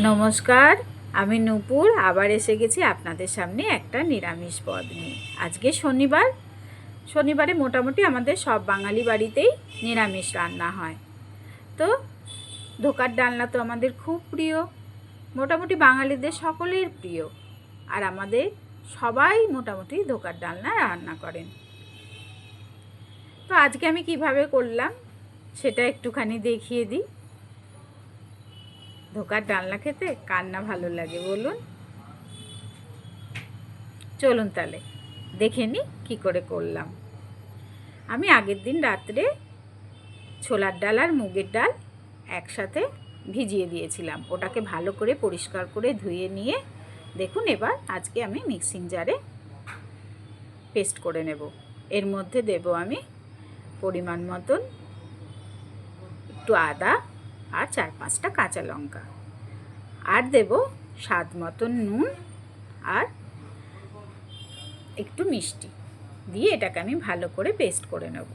নমস্কার, আমি নূপুর আবার এসে গেছি আপনাদের সামনে একটা নিরামিষ পদ নিয়ে। আজকে শনিবারে মোটামুটি আমাদের সব বাঙালি বাড়িতেই নিরামিষ রান্না হয়। তো ধোকার ডালনা তো আমাদের খুব প্রিয়, মোটামুটি বাঙালিদের সকলের প্রিয়। আর আমাদের সবাই মোটামুটি ধোকার ডালনা রান্না করেন। তো আজকে আমি কিভাবে করলাম সেটা একটুখানি দেখিয়ে দিই। ধোকার ডালনা খেতে কার না ভালো লাগে বলুন? চলুন তাহলে দেখে নিই কী করে করলাম। আমি আগের দিন রাত্রে ছোলার ডাল আর মুগের ডাল একসাথে ভিজিয়ে দিয়েছিলাম। ওটাকে ভালো করে পরিষ্কার করে ধুয়ে নিয়ে দেখুন এবার আজকে আমি মিক্সিং জারে পেস্ট করে নেব। এর মধ্যে দেব আমি পরিমাণ মতন একটু আদা আর 4-5টা কাঁচা লঙ্কা, আর দেব স্বাদ মতন নুন আর একটু মিষ্টি দিয়ে এটাকে আমি ভালো করে পেস্ট করে নেব।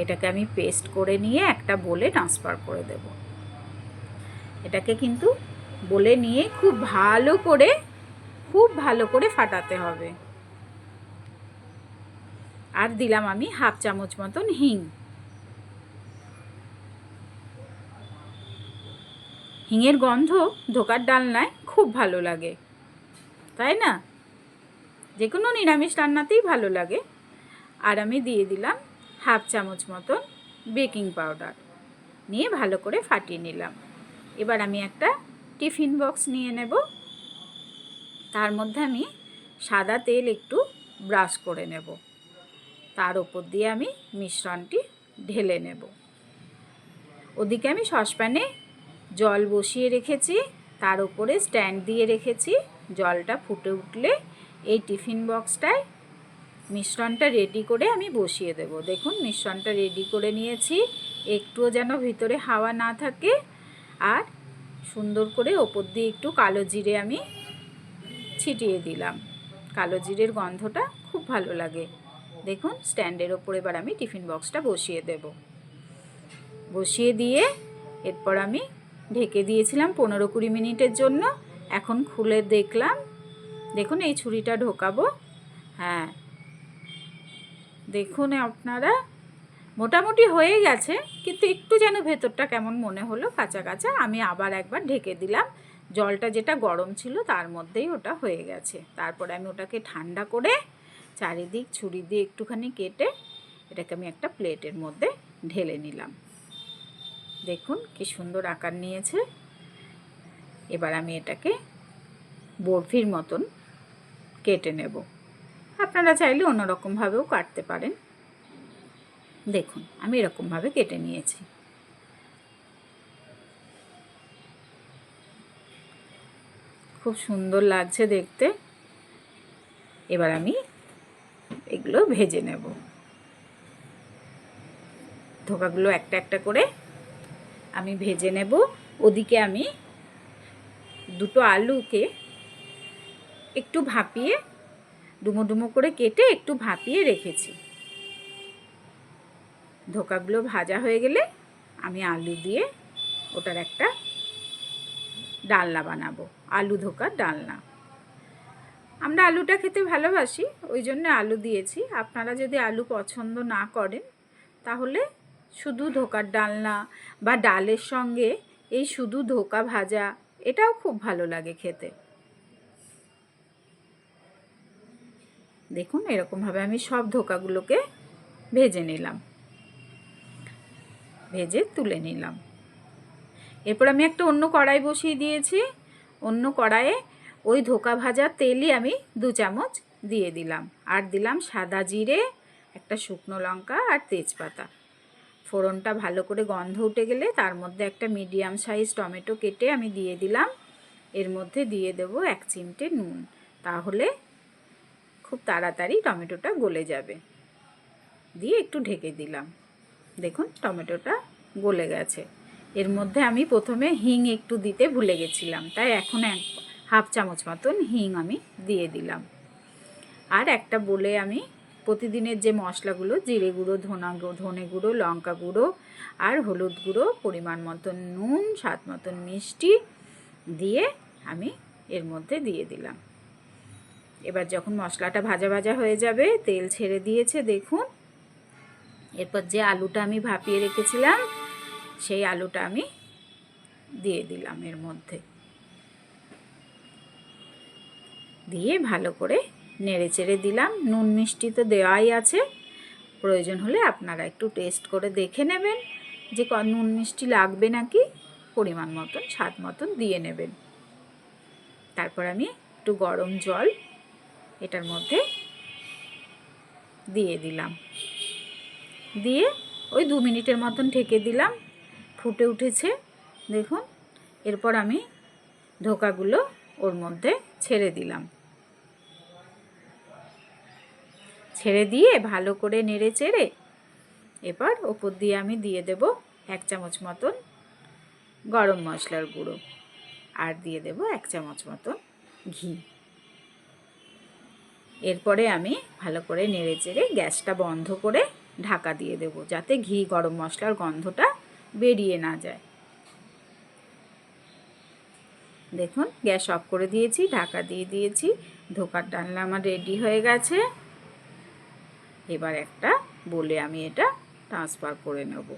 এটাকে আমি পেস্ট করে নিয়ে একটা বোলে ট্রান্সফার করে দেব। এটাকে কিন্তু বোলে নিয়ে খুব ভালো করে ফাটাতে হবে। আর দিলাম আমি 1/2 চামচ মতন হিং। হিঙের গন্ধ ধোকার ডালনায় খুব ভালো লাগে, তাই না? যে কোনো নিরামিষ রান্নাতেই ভালো লাগে। আর আমি দিয়ে দিলাম 1/2 চামচ মতন বেকিং পাউডার, নিয়ে ভালো করে ফাটিয়ে নিলাম। এবার আমি একটা টিফিন বক্স নিয়ে নেব। তার মধ্যে আমি সাদা তেল একটু ব্রাশ করে নেব। তার ওপর দিয়ে আমি মিশ্রণটি ঢেলে নেব। ওদিকে আমি সসপ্যানে জল বসিয়ে রেখেছি, তার উপরে স্ট্যান্ড দিয়ে রেখেছি। জলটা ফুটে উঠলে এই টিফিন বক্সটায় মিশ্রণটা রেডি করে আমি বসিয়ে দেব। দেখুন মিশ্রণটা রেডি করে নিয়েছি, একটুও যেন ভিতরে হাওয়া না থাকে। আর সুন্দর করে ওপর দিয়ে একটু কালো জিরে আমি ছিটিয়ে দিলাম। কালো জিরের গন্ধটা খুব ভালো লাগে। দেখুন স্ট্যান্ডের ওপর এবার আমি টিফিন বক্সটা বসিয়ে দেব। বসিয়ে দিয়ে এরপর আমি ঢেকে দিয়েছিলাম 15-20 মিনিটের জন্য। এখন খুলে দেখলাম, দেখুন এই ছুরিটা ঢোকাবো। হ্যাঁ, দেখুন আপনারা মোটামুটি হয়ে গেছে, কিন্তু একটু যেন ভেতরটা কেমন মনে হলো কাঁচা কাঁচা। আমি আবার একবার ঢেকে দিলাম। জলটা যেটা গরম ছিল তার মধ্যেই ওটা হয়ে গেছে। তারপরে আমি ওটাকে ঠান্ডা করে চারিদিক ছুরি দিয়ে একটুখানি কেটে এটাকে আমি একটা প্লেটের মধ্যে ঢেলে নিলাম। দেখুন কি সুন্দর আকার নিয়েছে। এবার আমি এটাকে বরফির মতন কেটে নেব। আপনারা চাইলে অন্যরকমভাবেও কাটতে পারেন। দেখুন আমি এরকমভাবে কেটে নিয়েছি। খুব সুন্দর লাগছে দেখতে। এবার আমি এগুলো ভেজে নেব। ধোকাগুলো একটা একটা করে আমি ভেজে নেব। ওদিকে আমি দুটো আলুকে একটু ভাপিয়ে ডুমো ডুমো করে কেটে একটু ভাপিয়ে রেখেছি। ধোকাগুলো ভাজা হয়ে গেলে আমি আলু দিয়ে ওটার একটা ডালনা বানাবো, আলু ধোকার ডালনা। আমরা আলুটা খেতে ভালোবাসি, ওই জন্য আলু দিয়েছি। আপনারা যদি আলু পছন্দ না করেন তাহলে শুধু ধোকার ডালনা বা ডালের সঙ্গে এই শুধু ধোকা ভাজা এটাও খুব ভালো লাগে খেতে। দেখুন এরকমভাবে আমি সব ধোকাগুলোকে ভেজে নিলাম, ভেজে তুলে নিলাম। এরপর আমি একটা অন্য কড়াই বসিয়ে দিয়েছি। অন্য কড়াইয়ে ওই ধোকা ভাজার তেলই আমি 2 চামচ দিয়ে দিলাম। আর দিলাম সাদা জিরে, একটা শুকনো লঙ্কা আর তেজপাতা। ফোড়নটা ভালো করে গন্ধ উঠে গেলে তার মধ্যে একটা মিডিয়াম সাইজ টমেটো কেটে আমি দিয়ে দিলাম। এর মধ্যে দিয়ে দেব 1 চিমটে নুন, তাহলে খুব তাড়াতাড়ি টমেটোটা গলে যাবে। দিয়ে একটু ঢেকে দিলাম। দেখুন টমেটোটা গলে গেছে। এর মধ্যে আমি প্রথমে হিং একটু দিতে ভুলে গেছিলাম, তাই এখন 1/2 চামচ মতন হিং আমি দিয়ে দিলাম। আর একটা বলে আমি প্রতিদিনের যে মশলাগুলো, জিরে গুঁড়ো, ধনে গুঁড়ো, লঙ্কা গুঁড়ো আর হলুদ গুঁড়ো, পরিমাণ মতন নুন, স্বাদ মতন মিষ্টি দিয়ে আমি এর মধ্যে দিয়ে দিলাম। এবার যখন মশলাটা ভাজা ভাজা হয়ে যাবে, তেল ছেড়ে দিয়েছে দেখুন, এরপর যে আলুটা আমি ভাপিয়ে রেখেছিলাম সেই আলুটা আমি দিয়ে দিলাম এর মধ্যে, দিয়ে ভালো করে নেড়ে চেড়ে দিলাম। নুন মিষ্টি তো দেওয়াই আছে, প্রয়োজন হলে আপনারা একটু টেস্ট করে দেখে নেবেন যে নুন মিষ্টি লাগবে নাকি, পরিমাণ মতন স্বাদ মতন দিয়ে নেবেন। তারপর আমি একটু গরম জল এটার মধ্যে দিয়ে দিলাম, দিয়ে ওই 2 মিনিটের মতন ঢেকে দিলাম। ফুটে উঠেছে দেখুন। এরপর আমি ধোকাগুলো ওর মধ্যে ছেড়ে দিলাম, ছেড়ে দিয়ে ভালো করে নেড়ে চেড়ে এবার ওপর দিয়ে আমি দিয়ে দেব 1 চামচ মতন গরম মশলার গুঁড়ো আর দিয়ে দেব 1 চামচ মতন ঘি। এরপরে আমি ভালো করে নেড়ে চেড়ে গ্যাসটা বন্ধ করে ঢাকা দিয়ে দেব, যাতে ঘি গরম মশলার গন্ধটা বেরিয়ে না যায়। দেখুন গ্যাস অফ করে দিয়েছি, ঢাকা দিয়ে দিয়েছি। ধোকার ডালনা আমার রেডি হয়ে গেছে। এবার একটা বলে আমি এটা ট্রান্সফার করে নেব।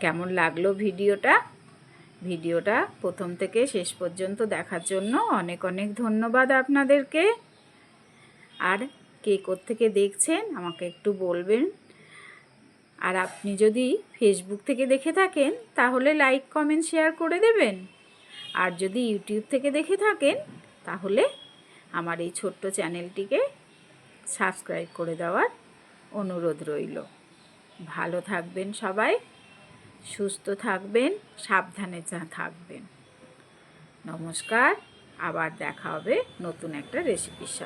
কেমন লাগলো ভিডিওটা প্রথম থেকে শেষ পর্যন্ত দেখার জন্য অনেক অনেক ধন্যবাদ আপনাদেরকে। আর কে কোত্থেকে দেখছেন আমাকে একটু বলবেন। আর আপনি যদি ফেসবুক থেকে দেখে থাকেন তাহলে লাইক কমেন্ট শেয়ার করে দেবেন। আর যদি ইউটিউব থেকে দেখে থাকেন তাহলে আমার এই ছোট্ট চ্যানেলটিকে সাবস্ক্রাইব করে দেওয়ার অনুরোধ রইল। ভালো থাকবেন সবাই, সুস্থ থাকবেন, সাবধানে থাকবেন। নমস্কার, আবার দেখা হবে নতুন একটা রেসিপির সাথে।